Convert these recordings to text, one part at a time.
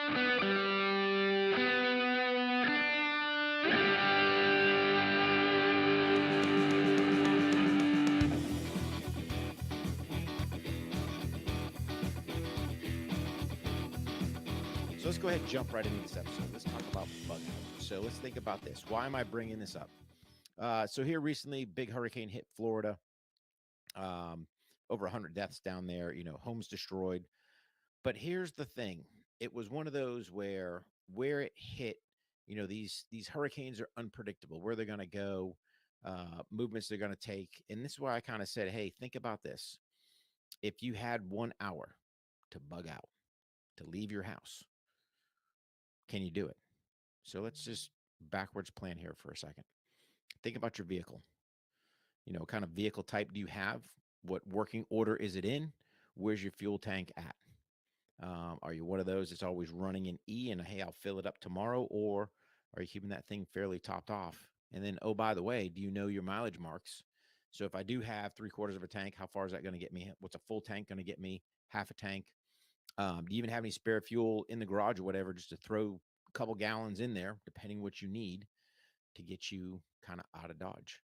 So let's go ahead and jump right into this episode. Let's talk about bug out. So let's think about this. Why am I bringing this up? So here recently, big hurricane hit Florida. Um, Over 100 deaths down there. Homes destroyed. But here's the thing: it was one of those where it hit. These hurricanes are unpredictable. Where they're going to go, movements they're going to take, and this is why I kind of said, "Hey, think about this. If you had 1 hour to bug out, to leave your house, can you do it?" So let's just backwards plan here for a second. Think about your vehicle. What kind of vehicle type do you have? What working order is it in? Where's your fuel tank at? Are you one of those that's always running in E and hey, I'll fill it up tomorrow? Or are you keeping that thing fairly topped off? And then, oh, by the way, do you know your mileage marks? So if I do have 3/4 of a tank, how far is that going to get me? What's a full tank going to get me? Half a tank? Do you even have any spare fuel in the garage or whatever, just to throw a couple gallons in there, depending what you need to get you kind of out of Dodge?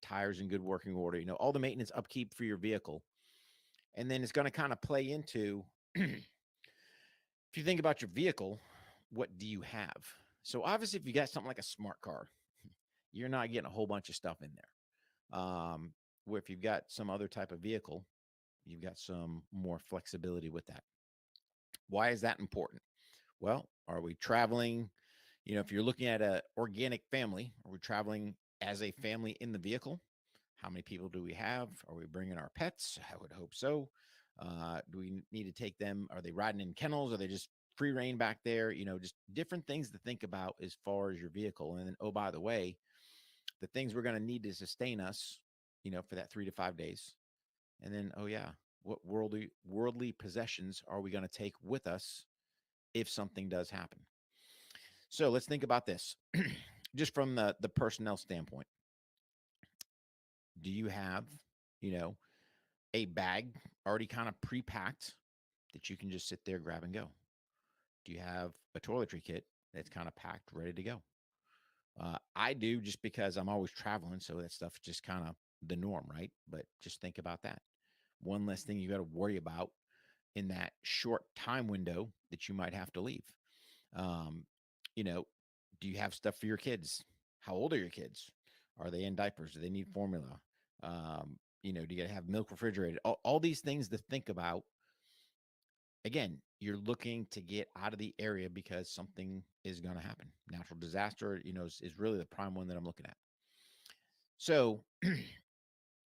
Tires in good working order, all the maintenance upkeep for your vehicle. And then it's going to kind of play into if you think about your vehicle, what do you have? So obviously, if you got something like a smart car, you're not getting a whole bunch of stuff in there. Where if you've got some other type of vehicle, you've got some more flexibility with that. Why is that important? Well, are we traveling? If you're looking at a organic family, are we traveling as a family in the vehicle? How many people do we have? Are we bringing our pets? I would hope so. Do we need to take them? Are they riding in kennels? Are they just free reign back there? Just different things to think about as far as your vehicle. And then, oh, by the way, the things we're going to need to sustain us, for that 3 to 5 days. And then, oh yeah, what worldly possessions are we going to take with us if something does happen? So let's think about this, just from the personnel standpoint. Do you have, you know, a bag already kind of pre-packed that you can just sit there, grab and go? Do you have a toiletry kit that's kind of packed, ready to go? I do, just because I'm always traveling, so that stuff's just kind of the norm, right? But just think about that. One less thing you got to worry about in that short time window that you might have to leave. Um, you know, do you have stuff for your kids? How old are your kids? Are they in diapers? Do they need formula? Do you have milk refrigerated? All these things to think about. Again, you're looking to get out of the area because something is going to happen. Natural disaster, is really the prime one that I'm looking at. So,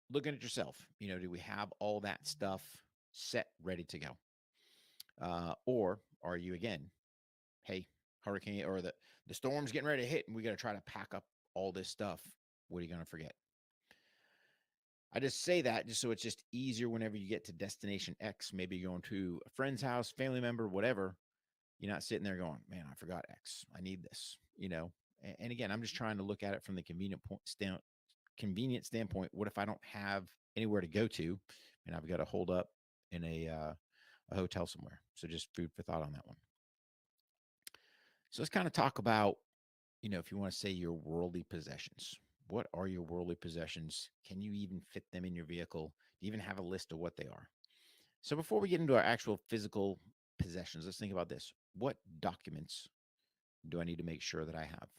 looking at yourself, do we have all that stuff set, ready to go? Or are you, again, hey, hurricane or the storm's getting ready to hit and we got to try to pack up all this stuff? What are you going to forget? I just say that just so it's just easier whenever you get to destination X. Maybe you're going to a friend's house, family member, whatever. You're not sitting there going, man, I forgot X. I need this. And again, I'm just trying to look at it from the convenient standpoint. What if I don't have anywhere to go to and I've got to hold up in a hotel somewhere? So just food for thought on that one. So let's kind of talk about, if you want to say your worldly possessions. What are your worldly possessions? Can you even fit them in your vehicle? Do you even have a list of what they are? So before we get into our actual physical possessions, let's think about this. What documents do I need to make sure that I have?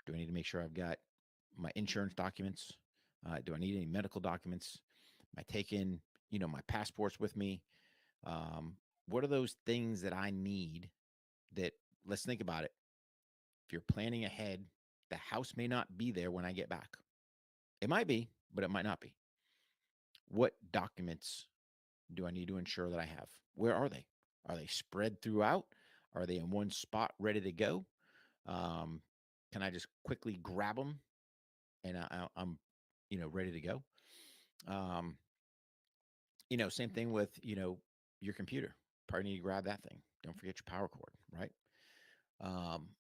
Do I need to make sure I've got my insurance documents? Do I need any medical documents? Am I taking, my passports with me? What are those things that I need that, let's think about it. If you're planning ahead, the house may not be there when I get back. It might be, but it might not be. What documents do I need to ensure that I have? Where are they? Are they spread throughout? Are they in one spot ready to go? Can I just quickly grab them and I'm, ready to go? Um, Same thing with, your computer. Probably need to grab that thing. Don't forget your power cord, right? Um,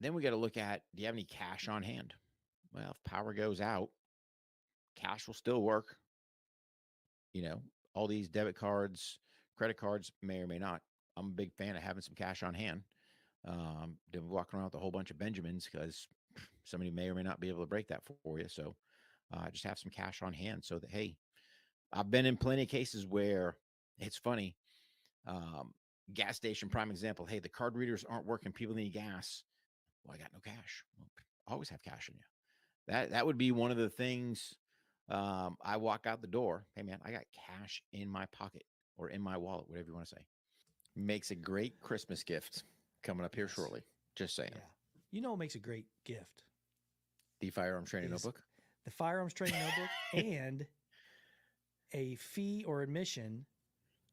then we got to look at, do you have any cash on hand? Well, if power goes out, cash will still work. All these debit cards, Credit cards may or may not. I'm a big fan of having some cash on hand. Than walking around with a whole bunch of Benjamins because somebody may or may not be able to break that for you. So just have some cash on hand so that, hey, I've been in plenty of cases where it's funny. Um, Gas station, prime example. Hey, the card readers aren't working. People need gas. Well, I got no cash. Well, always have cash on you. That would be one of the things. I walk out the door. Hey, man, I got cash in my pocket or in my wallet, whatever you want to say. Makes a great Christmas gift coming up here Yes. shortly. Just saying. Yeah. You know what makes a great gift The firearms training is notebook. the firearms training notebook and a fee or admission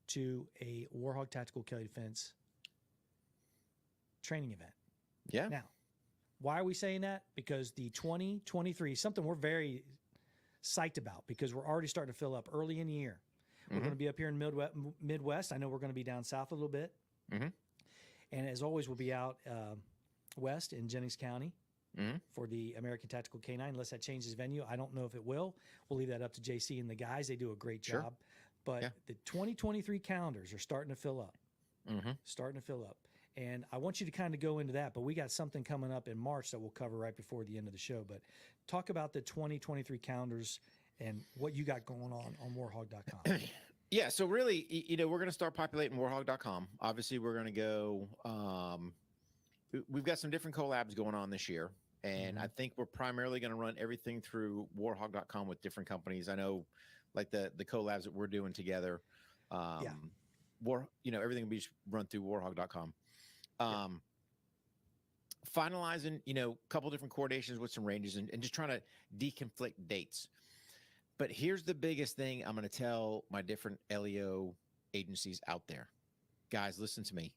to a Warhog Tactical Kelley Defense training event. Yeah. Now, why are we saying that? Because the 2023, something we're very psyched about because we're already starting to fill up early in the year. We're going to be up here in Midwest. I know we're going to be down south a little bit. Mm-hmm. And as always, we'll be out west in Jennings County Mm-hmm. for the American Tactical Canine, unless that changes venue. I don't know if it will. We'll leave that up to JC and the guys. They do a great Sure. job. But Yeah. the 2023 calendars are starting to fill up. Mm-hmm. Starting to fill up. And I want you to kind of go into that, but we got something coming up in March that we'll cover right before the end of the show. But talk about the 2023 calendars and what you got going on warhog.com. Yeah. So really, we're going to start populating warhog.com. Obviously, we're going to go. We've got some different collabs going on this year. And I think we're primarily going to run everything through warhog.com with different companies. I know like the collabs that we're doing together. Everything will be run through warhog.com. Finalizing, a couple different coordinations with some ranges and just trying to deconflict dates. But here's the biggest thing I'm going to tell my different LEO agencies out there. Guys, listen to me.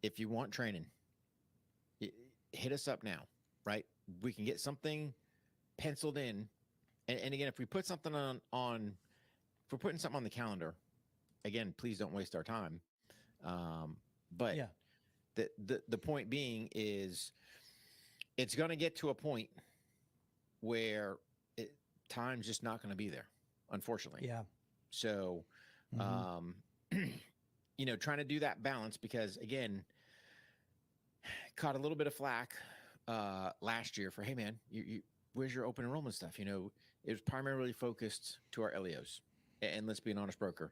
If you want training, hit us up now, right? We can get something penciled in. And again, if we put something if we're putting something on the calendar, again, please don't waste our time. But the point being is it's going to get to a point where time's just not going to be there, unfortunately. Yeah. So, trying to do that balance because, again, caught a little bit of flack last year for, hey, man, where's your open enrollment stuff? It was primarily focused to our LEOs. And let's be an honest broker.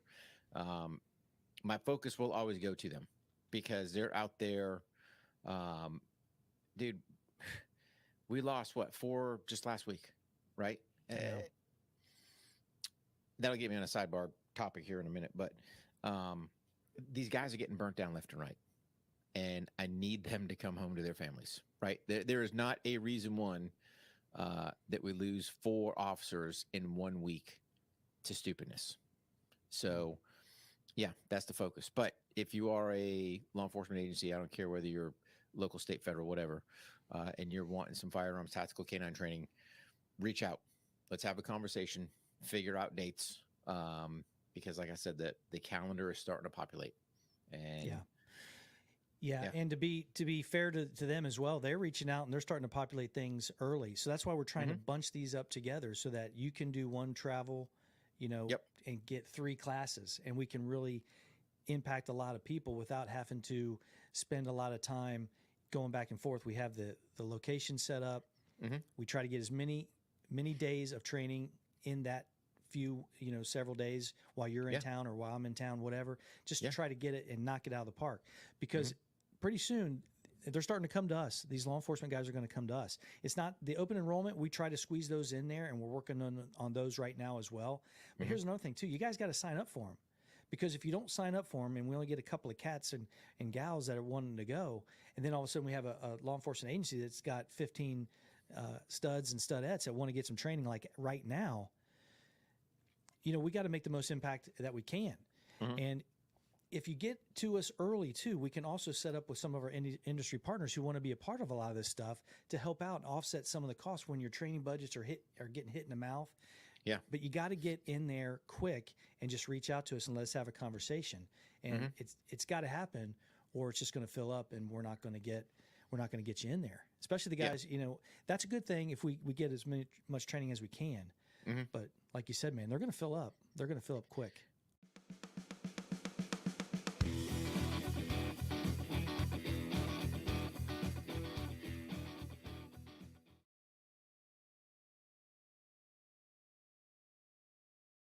My focus will always go to them because they're out there. Dude, we lost, 4 just last week, right? That'll get me on a sidebar topic here in a minute. But these guys are getting burnt down left and right. And I need them to come home to their families, right? There is not a reason that we lose 4 officers in 1 week to stupidness. So, yeah, that's the focus. But if you are a law enforcement agency, I don't care whether you're local, state, federal, whatever, and you're wanting some firearms tactical canine training, reach out. Let's have a conversation, figure out dates, because like I said, the calendar is starting to populate. And Yeah, and to be fair to them as well, they're reaching out and they're starting to populate things early. So that's why we're trying to bunch these up together so that you can do one travel, and get 3 classes, and we can really impact a lot of people without having to spend a lot of time going back and forth. We have the location set up. We try to get as many days of training in that few, several days while you're in town or while I'm in town, whatever, just to try to get it and knock it out of the park. Because pretty soon they're starting to come to us. These law enforcement guys are going to come to us. It's not the open enrollment. We try to squeeze those in there, and we're working on those right now as well. But here's another thing too. You guys got to sign up for them, because if you don't sign up for them and we only get a couple of cats and gals that are wanting to go, and then all of a sudden we have a law enforcement agency that's got 15 studs and studettes that want to get some training like right now, we got to make the most impact that we can. And if you get to us early too, we can also set up with some of our industry partners who want to be a part of a lot of this stuff to help out and offset some of the costs when your training budgets are getting hit in the mouth. Yeah. But you got to get in there quick and just reach out to us and let's have a conversation. And it's got to happen, or it's just going to fill up and we're not going to get you in there. Especially the guys, that's a good thing if we get as much training as we can. But like you said, man, they're going to fill up. They're going to fill up quick.